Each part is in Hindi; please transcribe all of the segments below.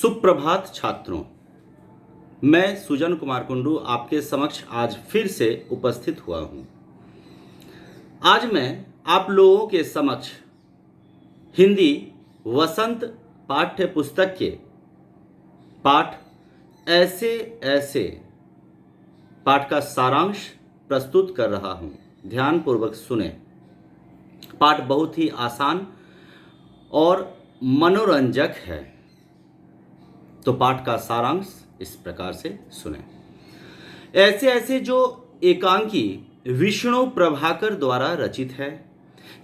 सुप्रभात छात्रों। मैं सुजन कुमार कुंडू आपके समक्ष आज फिर से उपस्थित हुआ हूँ। आज मैं आप लोगों के समक्ष हिंदी वसंत पाठ्य पुस्तक के पाठ ऐसे ऐसे पाठ का सारांश प्रस्तुत कर रहा हूँ। ध्यानपूर्वक सुने। पाठ बहुत ही आसान और मनोरंजक है। तो पाठ का सारांश इस प्रकार से सुने। ऐसे ऐसे जो एकांकी विष्णु प्रभाकर द्वारा रचित है।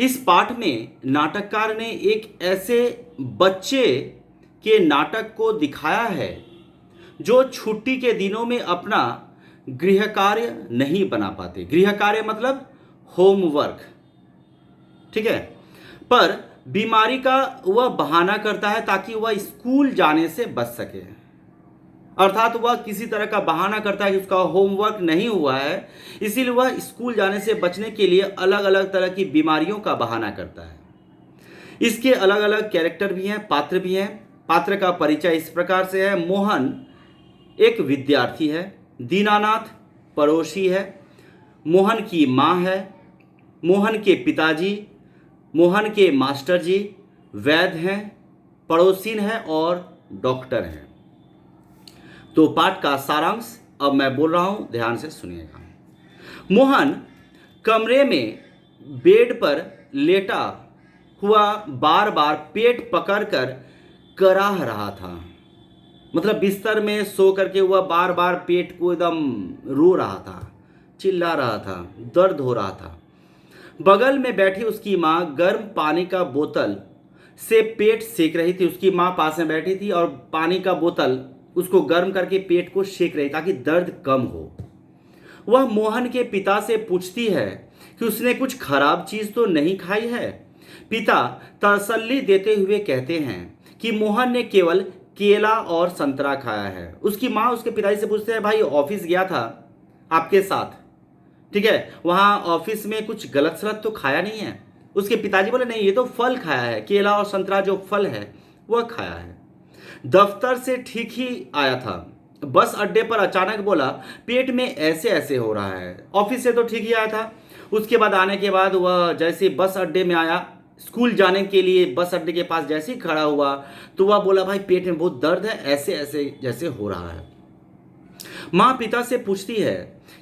इस पाठ में नाटककार ने एक ऐसे बच्चे के नाटक को दिखाया है जो छुट्टी के दिनों में अपना गृह कार्य नहीं बना पाते। गृह कार्य मतलब होमवर्क, ठीक है, पर बीमारी का वह बहाना करता है ताकि वह स्कूल जाने से बच सके। अर्थात वह किसी तरह का बहाना करता है कि उसका होमवर्क नहीं हुआ है, इसीलिए वह स्कूल जाने से बचने के लिए अलग अलग तरह की बीमारियों का बहाना करता है। इसके अलग अलग कैरेक्टर भी हैं, पात्र भी हैं। पात्र का परिचय इस प्रकार से है। मोहन एक विद्यार्थी है, दीनानाथ पड़ोसी है, मोहन की माँ है, मोहन के पिताजी, मोहन के मास्टर जी वैद्य हैं, पड़ोसीन है और डॉक्टर हैं। तो पाठ का सारांश अब मैं बोल रहा हूं, ध्यान से सुनिएगा। मोहन कमरे में बेड पर लेटा हुआ बार बार पेट पकड़कर कराह रहा था। मतलब बिस्तर में सो करके वह बार बार पेट को एकदम रो रहा था, चिल्ला रहा था, दर्द हो रहा था। बगल में बैठी उसकी माँ गर्म पानी का बोतल से पेट सेक रही थी। उसकी माँ पास में बैठी थी और पानी का बोतल उसको गर्म करके पेट को सेक रही ताकि दर्द कम हो। वह मोहन के पिता से पूछती है कि उसने कुछ खराब चीज तो नहीं खाई है। पिता तसल्ली देते हुए कहते हैं कि मोहन ने केवल केला और संतरा खाया है। उसकी माँ उसके पिताजी से पूछते हैं, भाई ऑफिस गया था आपके साथ, ठीक है, वहां ऑफिस में कुछ गलत सलत तो खाया नहीं है? उसके पिताजी बोले, नहीं, ये तो फल खाया है, केला और संतरा जो फल है वह खाया है। दफ्तर से ठीक ही आया था, बस अड्डे पर अचानक बोला पेट में ऐसे ऐसे हो रहा है। ऑफिस से तो ठीक ही आया था। उसके बाद आने के बाद वह जैसे बस अड्डे में आया, स्कूल जाने के लिए बस अड्डे के पास जैसे ही खड़ा हुआ तो वह बोला, भाई पेट में बहुत दर्द है, ऐसे ऐसे जैसे हो रहा है। माँ पिता से पूछती है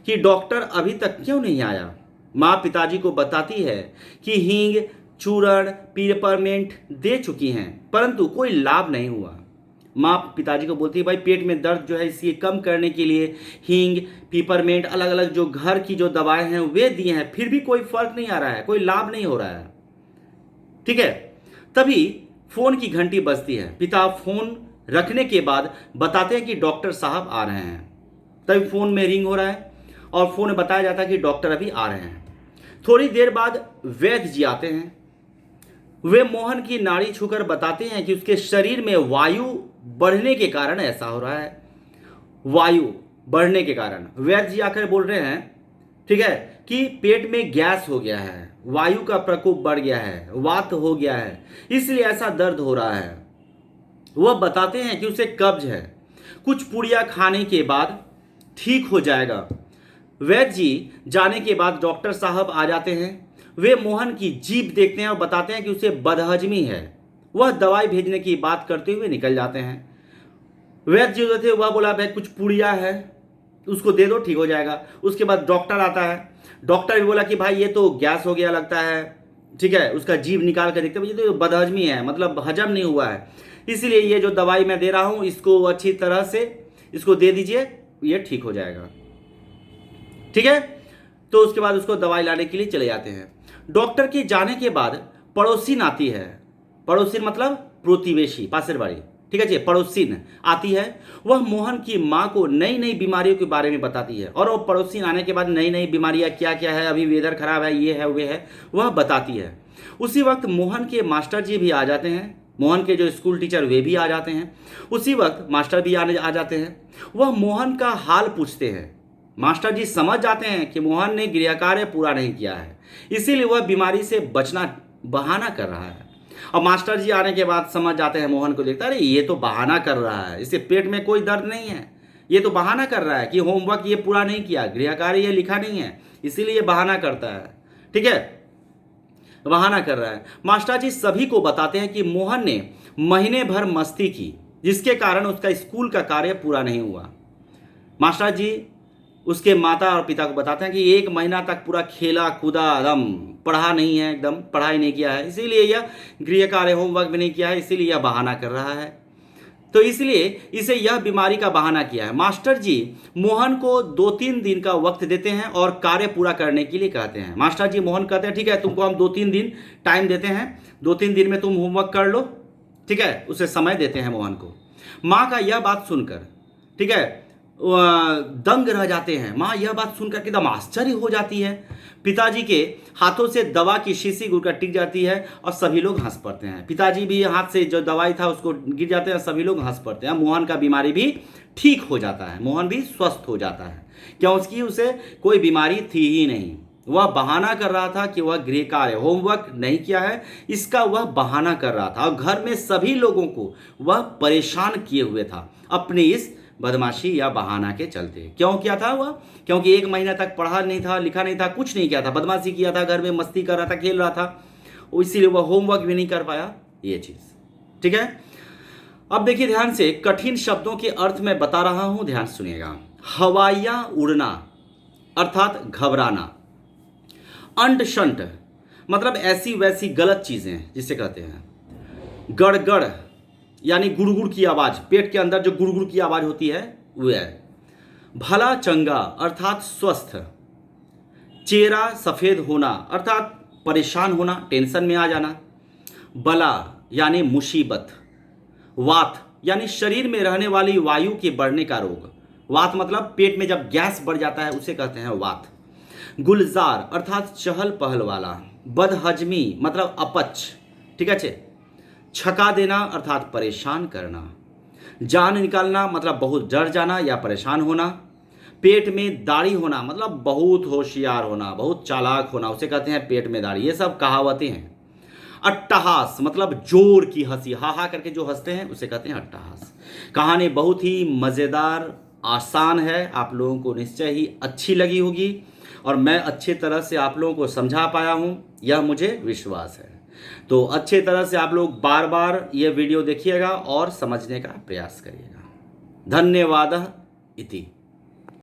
कि डॉक्टर अभी तक क्यों नहीं आया। माँ पिताजी को बताती है कि हींग, चूर्ण, पिपरमेंट दे चुकी हैं, परंतु कोई लाभ नहीं हुआ। माँ पिताजी को बोलती है, भाई पेट में दर्द जो है इसे कम करने के लिए हींग, पिपरमेंट, अलग अलग जो घर की जो दवाएं हैं वे दिए हैं, फिर भी कोई फर्क नहीं आ रहा है, कोई लाभ नहीं हो रहा है, ठीक है। तभी फोन की घंटी बजती है। पिता फोन रखने के बाद बताते हैं कि डॉक्टर साहब आ रहे हैं। तभी फोन में रिंग हो रहा है और फोन में बताया जाता है कि डॉक्टर अभी आ रहे हैं। थोड़ी देर बाद वैद्य जी आते हैं। वे मोहन की नाड़ी छूकर बताते हैं कि उसके शरीर में वायु बढ़ने के कारण ऐसा हो रहा है। वायु बढ़ने के कारण वैद्य जी आकर बोल रहे हैं, ठीक है, कि पेट में गैस हो गया है, वायु का प्रकोप बढ़ गया है, वात हो गया है, इसलिए ऐसा दर्द हो रहा है। वह बताते हैं कि उसे कब्ज है, कुछ पुड़िया खाने के बाद ठीक हो जाएगा। वैद्य जी जाने के बाद डॉक्टर साहब आ जाते हैं। वे मोहन की जीभ देखते हैं और बताते हैं कि उसे बदहजमी है। वह दवाई भेजने की बात करते हुए निकल जाते हैं। वैद्य जी जो थे वह बोला, भाई कुछ पुड़िया है, उसको दे दो, ठीक हो जाएगा। उसके बाद डॉक्टर आता है। डॉक्टर भी बोला कि भाई ये तो गैस हो गया लगता है, ठीक है। उसका जीभ निकाल कर देखते, ये तो बदहजमी है, मतलब हजम नहीं हुआ है, इसीलिए ये जो दवाई मैं दे रहा हूँ इसको अच्छी तरह से इसको दे दीजिए, ये ठीक हो जाएगा, ठीक है। तो उसके बाद उसको दवाई लाने के लिए चले जाते हैं। डॉक्टर के जाने के बाद पड़ोसीन आती है। पड़ोसीन मतलब प्रतिवेशी, पासेरबाड़ी, ठीक है जी। पड़ोसीन आती है। वह मोहन की माँ को नई नई बीमारियों के बारे में बताती है और वो पड़ोसीन आने के बाद नई नई बीमारियां क्या क्या है, अभी वेदर खराब है, ये है, वे है, वह बताती है। उसी वक्त मोहन के मास्टर जी भी आ जाते हैं। मोहन के जो स्कूल टीचर वे भी आ जाते हैं। उसी वक्त मास्टर भी आ जाते हैं। वह मोहन का हाल पूछते हैं। मास्टर जी समझ जाते हैं कि मोहन ने गृह कार्य पूरा नहीं किया है, इसीलिए वह बीमारी से बचना बहाना कर रहा है। और मास्टर जी आने के बाद समझ जाते हैं, मोहन को देखता है अरे ये तो बहाना कर रहा है, इसके पेट में कोई दर्द नहीं है, ये तो बहाना कर रहा है कि होमवर्क ये पूरा नहीं किया, गृह कार्य ये लिखा नहीं है, इसीलिए ये बहाना करता है। ठीक है, बहाना कर रहा है। मास्टर जी सभी को बताते हैं कि मोहन ने महीने भर मस्ती की, जिसके कारण उसका स्कूल का कार्य पूरा नहीं हुआ। मास्टर जी उसके माता और पिता को बताते हैं कि 1 महीना तक पूरा खेला कूदा, एकदम पढ़ा नहीं है, एकदम पढ़ाई नहीं किया है, इसीलिए यह गृह कार्य होमवर्क भी नहीं किया है, इसीलिए यह बहाना कर रहा है। तो इसलिए इसे यह बीमारी का बहाना किया है। मास्टर जी मोहन को 2-3 दिन का वक्त देते हैं और कार्य पूरा करने के लिए कहते हैं। मास्टर जी मोहन कहते हैं ठीक है, तुमको हम 2-3 दिन टाइम देते हैं, 2-3 दिन में तुम होमवर्क कर लो। ठीक है, उसे समय देते हैं मोहन को। माँ का यह बात सुनकर, ठीक है, दंग रह जाते हैं। माँ यह बात सुनकर एकदम आश्चर्य हो जाती है। पिताजी के हाथों से दवा की शीशी गिरकर टिक जाती है और सभी लोग हंस पड़ते हैं। पिताजी भी हाथ से जो दवाई था उसको गिर जाते हैं, सभी लोग हंस पड़ते हैं। मोहन का बीमारी भी ठीक हो जाता है, मोहन भी स्वस्थ हो जाता है, क्योंकि उसे कोई बीमारी थी ही नहीं। वह बहाना कर रहा था कि वह गृह कार्य होमवर्क नहीं किया है, इसका वह बहाना कर रहा था और घर में सभी लोगों को वह परेशान किए हुए था अपनी इस बदमाशी या बहाना के चलते। क्यों किया था वह? क्योंकि 1 महीना तक पढ़ा नहीं था, लिखा नहीं था, कुछ नहीं किया था, बदमाशी किया था, घर में मस्ती कर रहा था, खेल रहा था, इसीलिए वह होमवर्क भी नहीं कर पाया, ये चीज़। ठीक है, अब देखिए ध्यान से, कठिन शब्दों के अर्थ मैं बता रहा हूं, ध्यान सुनिएगा। हवाइयाँ उड़ना अर्थात घबराना। अंट शंट मतलब ऐसी वैसी गलत चीज़ें जिसे कहते हैं। गड़गड़ यानी गुड़गुड़ की आवाज़, पेट के अंदर जो गुड़गुड़ की आवाज़ होती है वो है। भला चंगा अर्थात स्वस्थ। चेहरा सफ़ेद होना अर्थात परेशान होना, टेंशन में आ जाना। बला यानी मुसीबत। वात यानी शरीर में रहने वाली वायु के बढ़ने का रोग। वात मतलब पेट में जब गैस बढ़ जाता है उसे कहते हैं वात। गुलजार अर्थात चहल पहल वाला। बदहजमी मतलब अपच। ठीक है, छका देना अर्थात परेशान करना। जान निकालना मतलब बहुत डर जाना या परेशान होना। पेट में दाढ़ी होना मतलब बहुत होशियार होना, बहुत चालाक होना, उसे कहते हैं पेट में दाढ़ी। ये सब कहावतें हैं। अट्टहास मतलब जोर की हंसी, हा हा करके जो हंसते हैं उसे कहते हैं अट्टहास। कहानी बहुत ही मज़ेदार, आसान है, आप लोगों को निश्चय ही अच्छी लगी होगी और मैं अच्छे तरह से आप लोगों को समझा पाया हूँ, यह मुझे विश्वास है। तो अच्छे तरह से आप लोग बार बार ये वीडियो देखिएगा और समझने का प्रयास करिएगा। धन्यवाद इति।